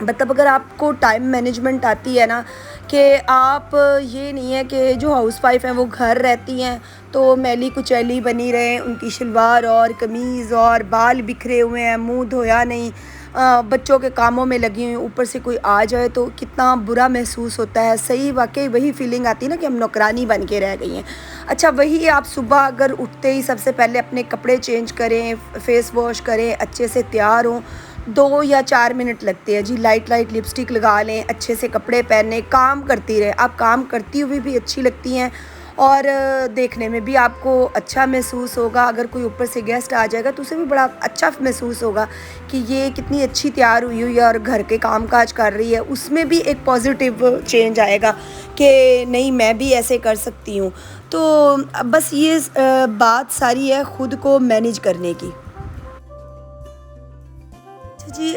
مطلب اگر آپ کو ٹائم مینجمنٹ آتی ہے نا، کہ آپ یہ نہیں ہے کہ جو ہاؤس وائف ہیں وہ گھر رہتی ہیں تو میلی کچیلی بنی رہیں، ان کی شلوار اور قمیض اور بال بکھرے ہوئے ہیں، منہ دھویا نہیں، بچوں کے کاموں میں لگی ہوئی، اوپر سے کوئی آ جائے تو کتنا برا محسوس ہوتا ہے. صحیح واقعی وہی فیلنگ آتی ہے نا کہ ہم نوکرانی بن کے رہ گئی ہیں. اچھا وہی آپ صبح اگر اٹھتے ہی سب سے پہلے اپنے کپڑے چینج کریں، فیس واش کریں، اچھے سے تیار ہوں، 2 یا 4 منٹ لگتے ہیں جی، لائٹ لپسٹک لگا لیں، اچھے سے کپڑے پہنیں، کام کرتی رہیں. آپ کام کرتی ہوئی بھی اچھی لگتی ہیں اور دیکھنے میں بھی آپ کو اچھا محسوس ہوگا. اگر کوئی اوپر سے گیسٹ آ جائے گا تو اسے بھی بڑا اچھا محسوس ہوگا کہ یہ کتنی اچھی تیار ہوئی ہے اور گھر کے کام کاج کر رہی ہے. اس میں بھی ایک پازیٹیو چینج آئے گا کہ نہیں میں بھی ایسے کر سکتی ہوں. تو بس یہ بات ساری ہے خود کو مینیج کرنے کی. جی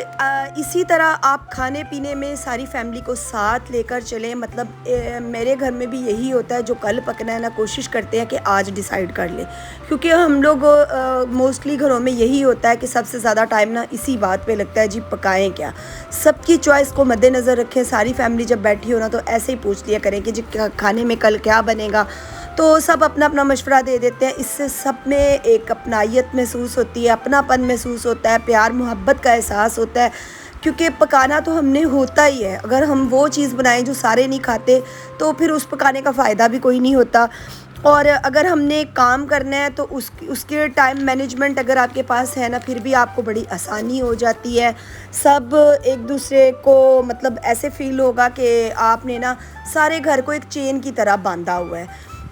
اسی طرح آپ کھانے پینے میں ساری فیملی کو ساتھ لے کر چلیں. مطلب میرے گھر میں بھی یہی ہوتا ہے، جو کل پکنا ہے نا کوشش کرتے ہیں کہ آج ڈیسائیڈ کر لیں، کیونکہ ہم لوگ موسٹلی گھروں میں یہی ہوتا ہے کہ سب سے زیادہ ٹائم نا اسی بات پہ لگتا ہے جی پکائیں کیا. سب کی چوائس کو مد نظر رکھیں. ساری فیملی جب بیٹھی ہو نا تو ایسے ہی پوچھ لیا کریں کہ جی کھانے میں کل کیا بنے گا. تو سب اپنا اپنا مشورہ دے دیتے ہیں. اس سے سب میں ایک اپنائیت محسوس ہوتی ہے، اپنا پن محسوس ہوتا ہے، پیار محبت کا احساس ہوتا ہے. کیونکہ پکانا تو ہم نے ہوتا ہی ہے. اگر ہم وہ چیز بنائیں جو سارے نہیں کھاتے تو پھر اس پکانے کا فائدہ بھی کوئی نہیں ہوتا. اور اگر ہم نے کام کرنا ہے تو اس کے ٹائم مینجمنٹ اگر آپ کے پاس ہے نا، پھر بھی آپ کو بڑی آسانی ہو جاتی ہے. سب ایک دوسرے کو مطلب ایسے فیل ہوگا کہ آپ نے نا سارے گھر کو ایک چین کی طرح باندھا ہوا ہے.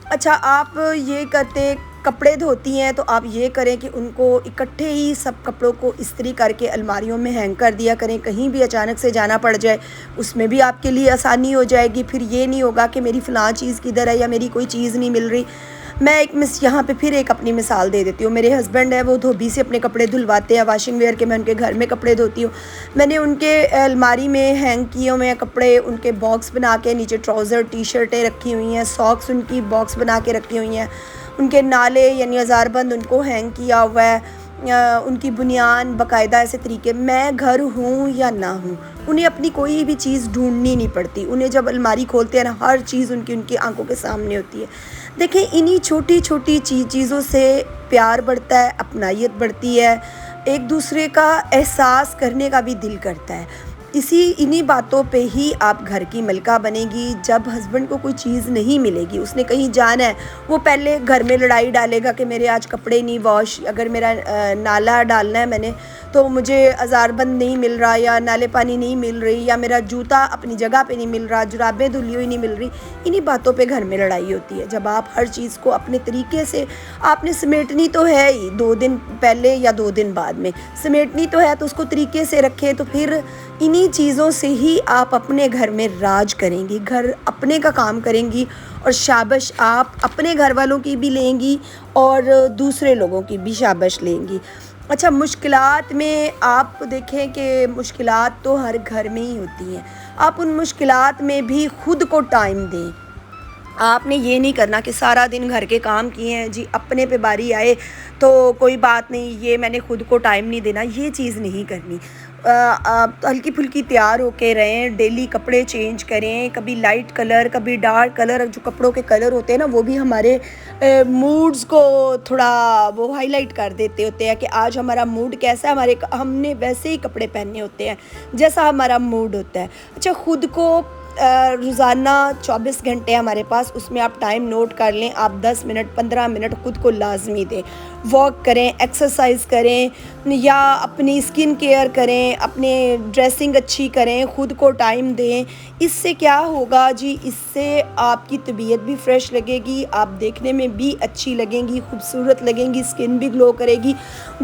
اچھا آپ یہ کرتے، کپڑے دھوتی ہیں تو آپ یہ کریں کہ ان کو اکٹھے ہی سب کپڑوں کو استری کر کے الماریوں میں ہینگ کر دیا کریں. کہیں بھی اچانک سے جانا پڑ جائے اس میں بھی آپ کے لیے آسانی ہو جائے گی. پھر یہ نہیں ہوگا کہ میری فلاں چیز کدھر ہے یا میری کوئی چیز نہیں مل رہی. میں یہاں پہ پھر ایک اپنی مثال دے دیتی ہوں. میرے ہسبینڈ ہیں، وہ دھوبی سے اپنے کپڑے دھلواتے ہیں واشنگ ویئر کے. میں ان کے گھر میں کپڑے دھوتی ہوں. میں نے ان کے الماری میں ہینگ کیے ہوئے ہیں کپڑے، ان کے باکس بنا کے نیچے ٹراؤزر ٹی شرٹیں رکھی ہوئی ہیں، ساکس ان کی باکس بنا کے رکھی ہوئی ہیں. ان کے نالے یعنی ہزار بند ان کو ہینگ کیا ہوا ہے. ان کی بنیان باقاعدہ ایسے طریقے. میں گھر ہوں یا نہ ہوں انہیں اپنی کوئی بھی چیز ڈھونڈنی نہیں پڑتی. انہیں جب الماری کھولتے ہیں نا ہر چیز ان کی آنکھوں کے سامنے ہوتی ہے. دیکھیں انہی چھوٹی چھوٹی چیزوں سے پیار بڑھتا ہے، اپنائیت بڑھتی ہے، ایک دوسرے کا احساس کرنے کا بھی دل کرتا ہے. انہی باتوں پہ ہی آپ گھر کی ملکہ بنے گی. جب ہسبینڈ کو کوئی چیز نہیں ملے گی، اس نے کہیں جانا ہے، وہ پہلے گھر میں لڑائی ڈالے گا کہ میرے آج کپڑے نہیں واش، اگر میرا نالا ڈالنا ہے میں نے تو مجھے ہزار بند نہیں مل رہا، یا نالے پانی نہیں مل رہی، یا میرا جوتا اپنی جگہ پہ نہیں مل رہا، جرابیں دھلی ہوئی نہیں مل رہی. انہی باتوں پہ گھر میں لڑائی ہوتی ہے. جب آپ ہر چیز کو اپنے طریقے سے آپ نے سمیٹنی تو ہے ہی، 2 دن پہلے یا 2 دن بعد میں سمیٹنی تو ہے، تو اس کو طریقے سے رکھیں. تو پھر انہی چیزوں سے ہی آپ اپنے گھر میں راج کریں گی، گھر اپنے کا کام کریں گی، اور شابش آپ اپنے گھر والوں کی بھی لیں گی اور دوسرے لوگوں کی بھی شابش لیں گی. اچھا مشکلات میں آپ دیکھیں کہ مشکلات تو ہر گھر میں ہی ہوتی ہیں. آپ ان مشکلات میں بھی خود کو ٹائم دیں. آپ نے یہ نہیں کرنا کہ سارا دن گھر کے کام کیے ہیں جی، اپنے پہ باری آئے تو کوئی بات نہیں، یہ میں نے خود کو ٹائم نہیں دینا. یہ چیز نہیں کرنی. آپ ہلکی پھلکی تیار ہو کے رہیں، ڈیلی کپڑے چینج کریں، کبھی لائٹ کلر کبھی ڈارک کلر. جو کپڑوں کے کلر ہوتے ہیں نا وہ بھی ہمارے موڈز کو تھوڑا وہ ہائی لائٹ کر دیتے ہوتے ہیں کہ آج ہمارا موڈ کیسا ہے. ہم نے ویسے ہی کپڑے پہننے ہوتے ہیں جیسا ہمارا موڈ ہوتا ہے. اچھا خود کو روزانہ 24 گھنٹے ہمارے پاس، اس میں آپ ٹائم نوٹ کر لیں. آپ 10 منٹ 15 منٹ خود کو لازمی دیں. واک کریں، ایکسرسائز کریں، یا اپنی اسکن کیئر کریں، اپنے ڈریسنگ اچھی کریں، خود کو ٹائم دیں. اس سے کیا ہوگا جی، اس سے آپ کی طبیعت بھی فریش لگے گی، آپ دیکھنے میں بھی اچھی لگیں گی، خوبصورت لگیں گی، اسکن بھی گلو کرے گی.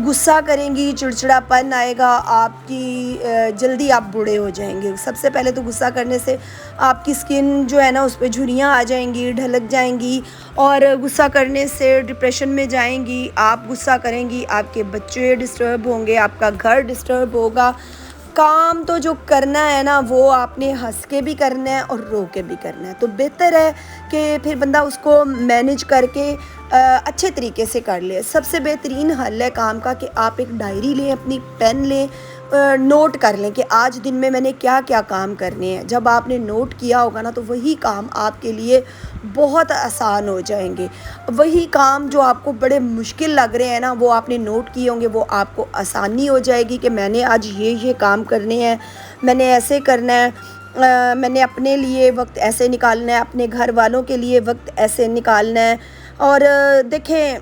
غصہ کریں گی چڑچڑا پن آئے گا آپ کی، جلدی آپ بوڑھے ہو جائیں گے. سب سے پہلے تو غصہ کرنے سے آپ کی اسکن جو ہے نا اس پہ جھریاں آ جائیں گی، ڈھلک جائیں گی، اور غصہ کرنے سے ڈپریشن میں جائیں گی. آپ غصہ کریں گی آپ کے بچے ڈسٹرب ہوں گے، آپ کا گھر ڈسٹرب ہوگا. کام تو جو کرنا ہے نا وہ آپ نے ہنس کے بھی کرنا ہے اور رو کے بھی کرنا ہے. تو بہتر ہے کہ پھر بندہ اس کو مینج کر کے اچھے طریقے سے کر لے. سب سے بہترین حل ہے کام کا کہ آپ ایک ڈائری لیں، اپنی پین لیں، نوٹ کر لیں کہ آج دن میں نے کیا کیا کام کرنے ہیں. جب آپ نے نوٹ کیا ہوگا نا تو وہی کام آپ کے لیے بہت آسان ہو جائیں گے. وہی کام جو آپ کو بڑے مشکل لگ رہے ہیں نا وہ آپ نے نوٹ کیے ہوں گے، وہ آپ کو آسانی ہو جائے گی کہ میں نے آج یہ کام کرنے ہیں، میں نے ایسے کرنا ہے، میں نے اپنے لیے وقت ایسے نکالنا ہے، اپنے گھر والوں کے لیے وقت ایسے نکالنا ہے. اور دیکھیں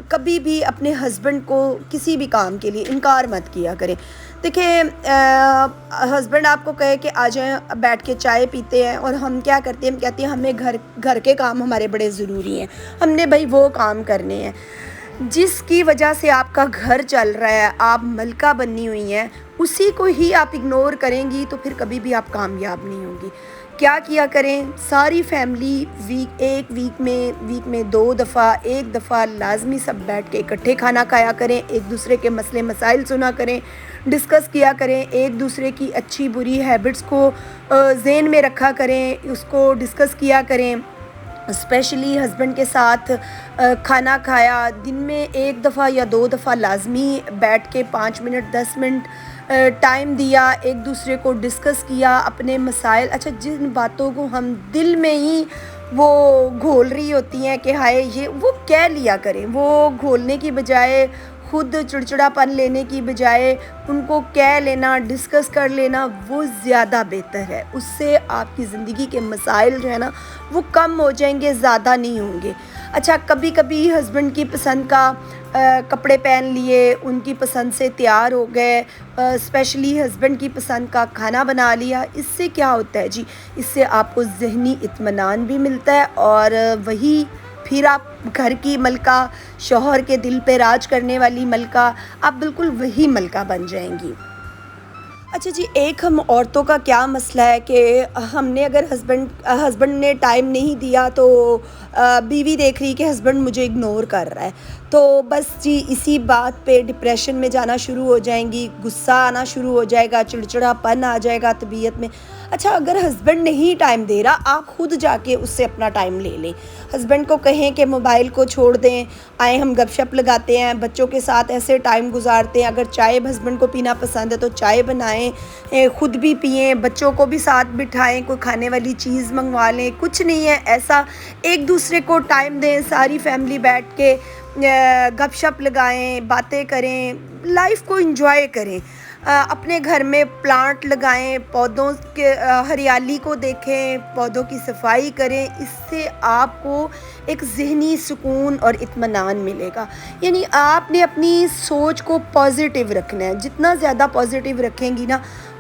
کبھی بھی اپنے ہسبینڈ کو کسی بھی کام کے لیے انکار مت کیا کریں. دیکھیں ہسبینڈ آپ کو کہے کہ آ جائیں بیٹھ کے چائے پیتے ہیں، اور ہم کیا کرتے ہیں، ہم کہتے ہیں ہمیں گھر کے کام ہمارے بڑے ضروری ہیں، ہم نے بھائی وہ کام کرنے ہیں. جس کی وجہ سے آپ کا گھر چل رہا ہے، آپ ملکہ بنی ہوئی ہیں، اسی کو ہی آپ اگنور کریں گی تو پھر کبھی بھی آپ کامیاب نہیں ہوں گی. کیا کریں، ساری فیملی ایک ویک میں 2 دفعہ 1 دفعہ لازمی سب بیٹھ کے اکٹھے کھانا کھایا کریں، ایک دوسرے کے مسئلے مسائل سنا کریں، ڈسکس کیا کریں، ایک دوسرے کی اچھی بری ہیبٹس کو ذہن میں رکھا کریں، اس کو ڈسکس کیا کریں. اسپیشلی ہسبینڈ کے ساتھ کھانا کھایا، دن میں 1 دفعہ یا 2 دفعہ لازمی بیٹھ کے 5 منٹ 10 منٹ ٹائم دیا، ایک دوسرے کو ڈسکس کیا اپنے مسائل. اچھا، جن باتوں کو ہم دل میں ہی وہ گھول رہی ہوتی ہیں کہ ہائے یہ، وہ کہہ لیا کریں. وہ گھولنے کی بجائے، خود چڑچڑا پن لینے کی بجائے ان کو کہہ لینا، ڈسکس کر لینا، وہ زیادہ بہتر ہے. اس سے آپ کی زندگی کے مسائل جو ہے نا وہ کم ہو جائیں گے، زیادہ نہیں ہوں گے. اچھا، کبھی ہسبینڈ کی پسند کا کپڑے پہن لیے، ان کی پسند سے تیار ہو گئے، اسپیشلی ہسبینڈ کی پسند کا کھانا بنا لیا. اس سے کیا ہوتا ہے جی، اس سے آپ کو ذہنی اطمینان بھی ملتا ہے، اور وہی پھر آپ گھر کی ملکہ، شوہر کے دل پہ راج کرنے والی ملکہ، آپ بالکل وہی ملکہ بن جائیں گی. اچھا جی، ایک ہم عورتوں کا کیا مسئلہ ہے کہ ہم نے اگر ہسبینڈ نے ٹائم نہیں دیا تو بیوی دیکھ رہی کہ ہسبینڈ مجھے اگنور کر رہا ہے، تو بس جی اسی بات پہ ڈپریشن میں جانا شروع ہو جائیں گی، غصہ آنا شروع ہو جائے گا، چڑچڑا پن آ جائے گا طبیعت میں. اچھا، اگر ہسبینڈ نہیں ٹائم دے رہا، آپ خود جا کے اس سے اپنا ٹائم لے لیں. ہسبینڈ کو کہیں کہ موبائل کو چھوڑ دیں، آئیں ہم گپ شپ لگاتے ہیں، بچوں کے ساتھ ایسے ٹائم گزارتے ہیں. اگر چائے ہسبینڈ کو پینا پسند ہے تو چائے بنائیں، خود بھی پئیں، بچوں کو بھی ساتھ بٹھائیں، کوئی کھانے والی چیز منگوا لیں. کچھ نہیں ہے ایسا، ایک دوسرے کو ٹائم دیں، ساری فیملی بیٹھ کے گپ شپ لگائیں، باتیں کریں، لائف کو انجوائے کریں. اپنے گھر میں پلانٹ لگائیں، پودوں کے ہریالی کو دیکھیں، پودوں کی صفائی کریں. اس سے آپ کو ایک ذہنی سکون اور اطمینان ملے گا. یعنی آپ نے اپنی سوچ کو پازیٹیو رکھنا ہے. جتنا زیادہ پازیٹیو رکھیں گی نا،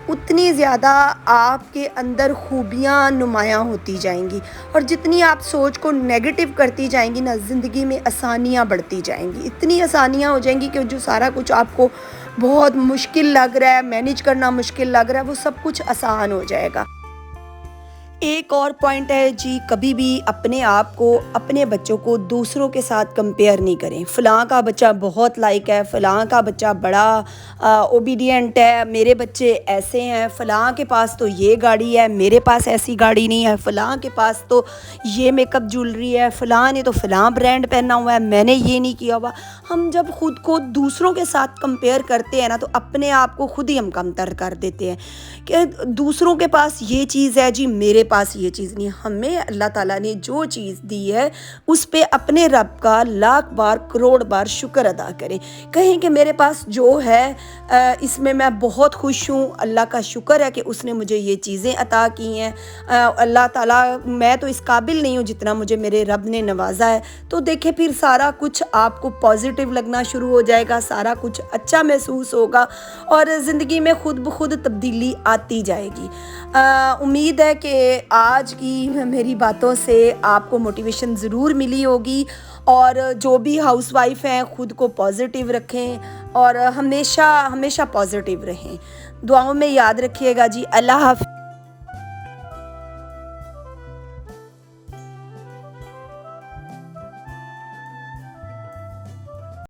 اتنی زیادہ آپ کے اندر خوبیاں نمایاں ہوتی جائیں گی. اور جتنی آپ سوچ کو نیگیٹو کرتی جائیں گی نا، زندگی میں آسانیاں بڑھتی جائیں گی. اتنی آسانیاں ہو جائیں گی کہ جو سارا کچھ آپ کو بہت مشکل لگ رہا ہے، مینیج کرنا مشکل لگ رہا ہے، وہ سب کچھ آسان ہو جائے گا. ایک اور پوائنٹ ہے جی، کبھی بھی اپنے آپ کو، اپنے بچوں کو دوسروں کے ساتھ کمپیئر نہیں کریں. فلاں کا بچہ بہت لائق ہے، فلاں کا بچہ بڑا اوبیڈینٹ ہے، میرے بچے ایسے ہیں، فلاں کے پاس تو یہ گاڑی ہے، میرے پاس ایسی گاڑی نہیں ہے، فلاں کے پاس تو یہ میک اپ جولری ہے، فلاں نے تو فلاں برانڈ پہنا ہوا ہے، میں نے یہ نہیں کیا ہوا. ہم جب خود کو دوسروں کے ساتھ کمپیئر کرتے ہیں نا تو اپنے آپ کو خود ہی ہم کمتر کر دیتے ہیں کہ دوسروں کے پاس یہ چیز ہے جی، میرے پاس یہ چیز نہیں. ہمیں اللہ تعالیٰ نے جو چیز دی ہے اس پہ اپنے رب کا لاکھ بار کروڑ بار شکر ادا کریں. کہیں کہ میرے پاس جو ہے اس میں بہت خوش ہوں، اللہ کا شکر ہے کہ اس نے مجھے یہ چیزیں عطا کی ہیں. اللہ تعالیٰ، میں تو اس قابل نہیں ہوں جتنا مجھے میرے رب نے نوازا ہے. تو دیکھیں پھر سارا کچھ آپ کو پازیٹیو لگنا شروع ہو جائے گا، سارا کچھ اچھا محسوس ہوگا، اور زندگی میں خود بخود تبدیلی آتی جائے گی. امید ہے کہ آج کی میری باتوں سے آپ کو موٹیویشن ضرور ملی ہوگی. اور جو بھی ہاؤس وائف ہیں، خود کو پازیٹیو رکھیں اور ہمیشہ پازیٹیو رہیں. دعاؤں میں یاد رکھیے گا جی. اللہ حافظ.